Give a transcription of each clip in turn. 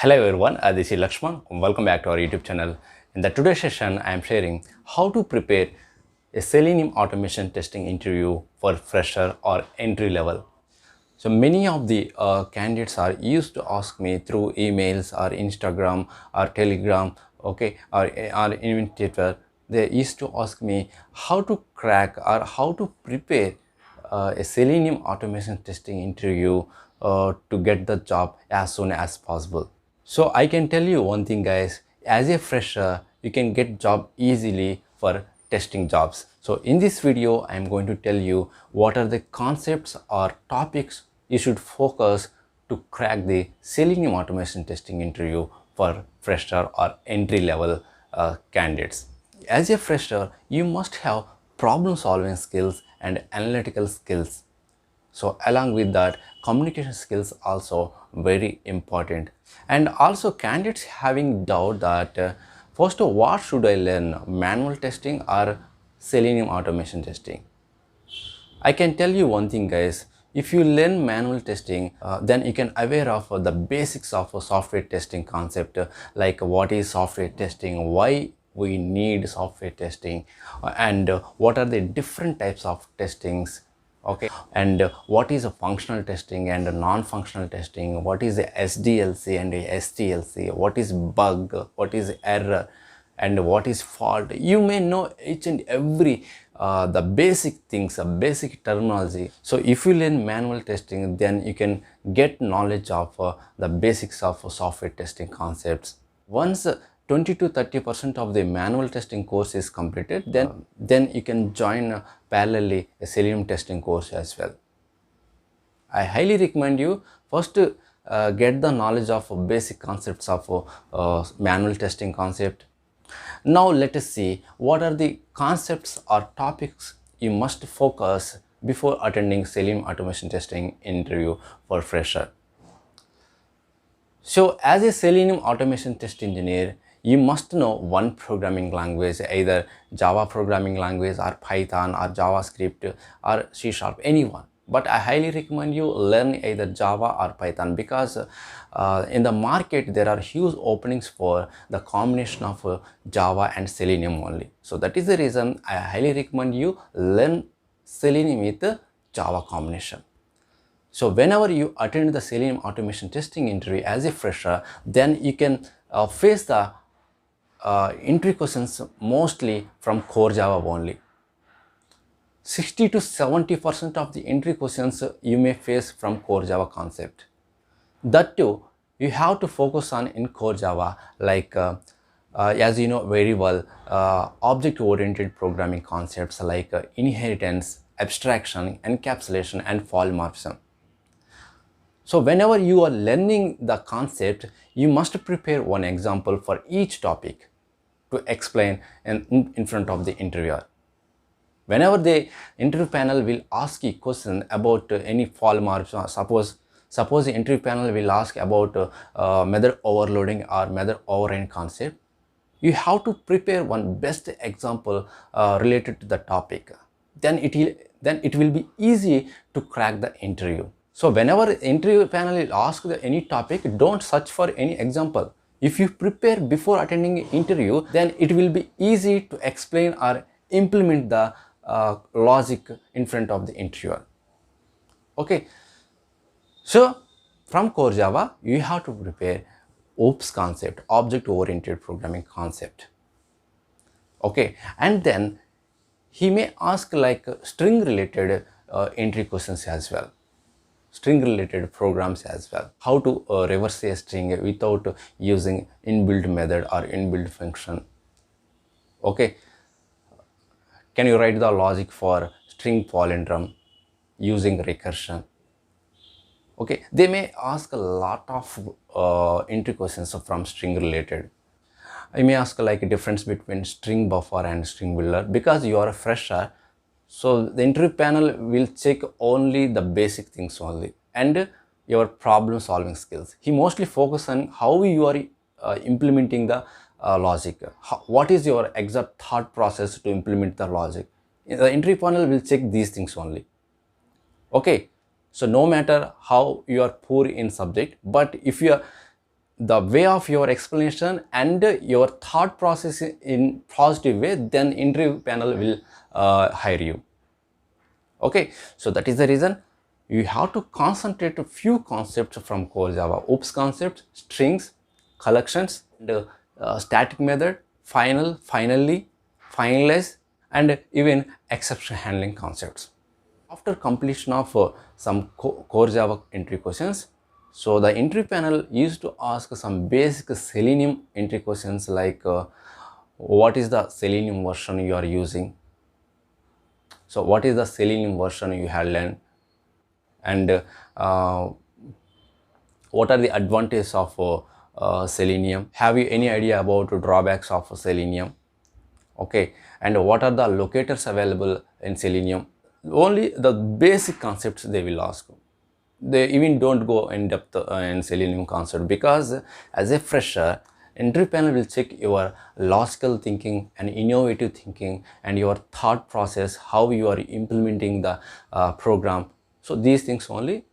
Hello everyone, this is Lakshman. Welcome back to our YouTube channel. In the today's session, I am sharing how to prepare a Selenium automation testing interview for fresher or entry level. So many of the candidates are used to ask me through emails or Instagram or Telegram, or even Twitter. They used to ask me how to crack or how to prepare a Selenium automation testing interview to get the job as soon as possible. So I can tell you one thing guys, as a fresher, you can get job easily for testing jobs. So in this video, I am going to tell you what are the concepts or topics you should focus to crack the Selenium automation testing interview for fresher or entry level candidates. As a fresher, you must have problem solving skills and analytical skills. So along with that, communication skills also very important. And also candidates having doubt that first what should I learn, manual testing or Selenium automation testing? I can tell you one thing guys, if you learn manual testing, then you can aware of the basics of a software testing concept, like what is software testing, why we need software testing, and what are the different types of testings, okay, and what is a functional testing and a non-functional testing, what is a SDLC and a STLC, what is bug, what is error, and what is fault. You may know each and every the basic things, a basic terminology. So if you learn manual testing, then you can get knowledge of the basics of software testing concepts. Once 20 to 30% of the manual testing course is completed, then you can join parallelly a Selenium testing course as well. I highly recommend you first get the knowledge of basic concepts of manual testing concept. Now let us see what are the concepts or topics you must focus before attending Selenium automation testing interview for fresher. So as a Selenium automation test engineer, you must know one programming language, either Java programming language or Python or JavaScript or C#, anyone. But I highly recommend you learn either Java or Python, because in the market there are huge openings for the combination of Java and Selenium only. So that is the reason I highly recommend you learn Selenium with Java combination. So whenever you attend the Selenium automation testing interview as a fresher, then you can face the interview questions mostly from core Java only. 60 to 70% of the entry questions you may face from core Java concept. That too, you have to focus on in core Java, like as you know very well, object-oriented programming concepts like inheritance, abstraction, encapsulation, and polymorphism. So whenever you are learning the concept, you must prepare one example for each topic to explain in front of the interviewer. Whenever the interview panel will ask you question about any polymorphism, suppose the interview panel will ask about method overloading or method override concept, you have to prepare one best example related to the topic. Then it will be easy to crack the interview. So whenever interview panel will ask any topic, don't search for any example. If you prepare before attending interview, then it will be easy to explain or implement the logic in front of the interviewer. Okay, so from core Java, you have to prepare OOPS concept, object-oriented programming concept. Okay, and then he may ask like string-related entry questions as well, string-related programs as well. How to reverse a string without using inbuilt method or inbuilt function. Okay, can you write the logic for string palindrome using recursion? Okay, they may ask a lot of entry questions from string related. I may ask like a difference between string buffer and string builder, because you are a fresher. So the interview panel will check only the basic things only and your problem solving skills. He mostly focus on how you are implementing the logic. What is your exact thought process to implement the logic? The interview panel will check these things only. Okay, so no matter how you are poor in subject, but if you are the way of your explanation and your thought process in positive way, then interview panel will hire you. Okay, so that is the reason you have to concentrate a few concepts from core Java: oops concepts, strings, collections, and static method, finally, finalize, and even exception handling concepts. After completion of some core Java entry questions, so the entry panel used to ask some basic Selenium entry questions like what is the Selenium version you are using? So what is the Selenium version you have learned? And what are the advantages of Selenium? Have you any idea about drawbacks of Selenium? Okay, and what are the locators available in Selenium? Only the basic concepts they will ask. They even don't go in depth in Selenium concept, because as a fresher, entry panel will check your logical thinking and innovative thinking and your thought process, how you are implementing the program. So these things only,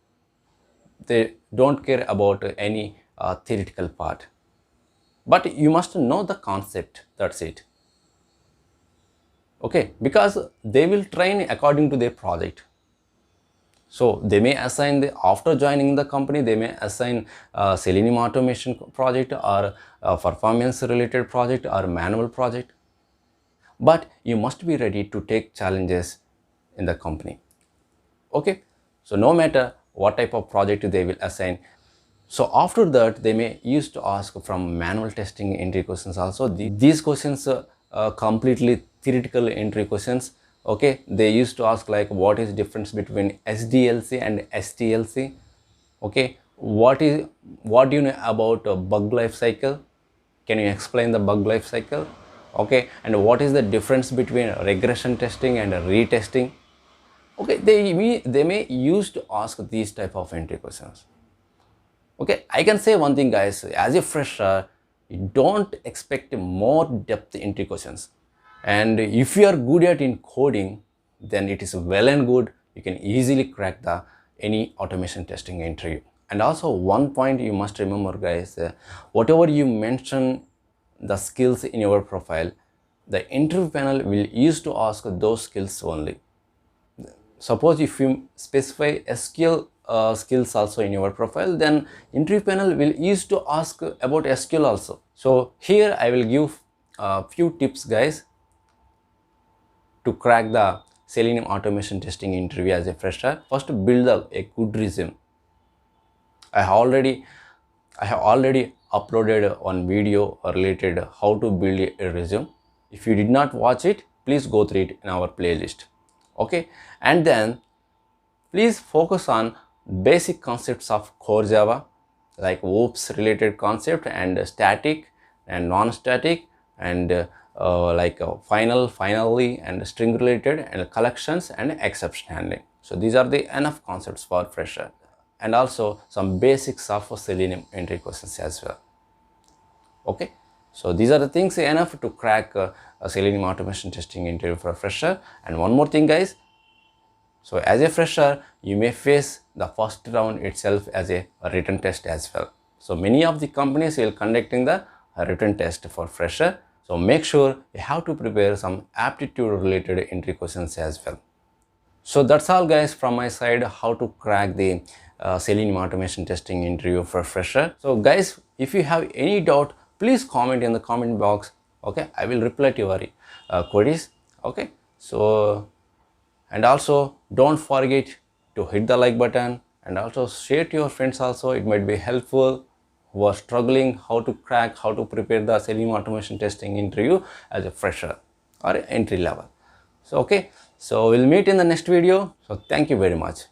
they don't care about any theoretical part, but you must know the concept, that's it. Okay, because they will train according to their project. So they may assign after joining the company, they may assign Selenium automation project or performance related project or manual project, but you must be ready to take challenges in the company. Okay, so no matter what type of project they will assign, so after that they may used to ask from manual testing entry questions also. These questions completely theoretical entry questions. Okay, they used to ask like what is difference between SDLC and STLC. Okay, what do you know about bug life cycle? Can you explain the bug life cycle? Okay, and what is the difference between regression testing and retesting? Okay, they may use to ask these type of entry questions. Okay, I can say one thing guys, as a fresher, you don't expect more depth entry questions. And if you are good at in coding, then it is well and good. You can easily crack the any automation testing interview. And also one point you must remember guys, whatever you mention the skills in your profile, the interview panel will use to ask those skills only. Suppose if you specify SQL skills also in your profile, then interview panel will use to ask about SQL also. So here I will give a few tips guys to crack the Selenium automation testing interview as a fresher. First, build a good resume. I have already uploaded one video related how to build a resume. If you did not watch it, please go through it in our playlist. Okay, and then please focus on basic concepts of core Java, like oops related concept and static and non-static and finally and string related and collections and exception handling. So these are the enough concepts for fresher, and also some basics of Selenium entry questions as well. Okay, so these are the things enough to crack a Selenium automation testing interview for a fresher. And one more thing guys, so as a fresher, you may face the first round itself as a written test as well. So many of the companies will conducting the written test for fresher. So make sure you have to prepare some aptitude related entry questions as well. So that's all guys from my side, how to crack the Selenium automation testing interview for fresher. So guys, if you have any doubt, please comment in the comment box. Okay, I will reply to your queries. Okay, so and also don't forget to hit the like button and also share to your friends also. It might be helpful who are struggling how to crack, how to prepare the Selenium automation testing interview as a fresher or entry level. So okay, so we'll meet in the next video. So thank you very much.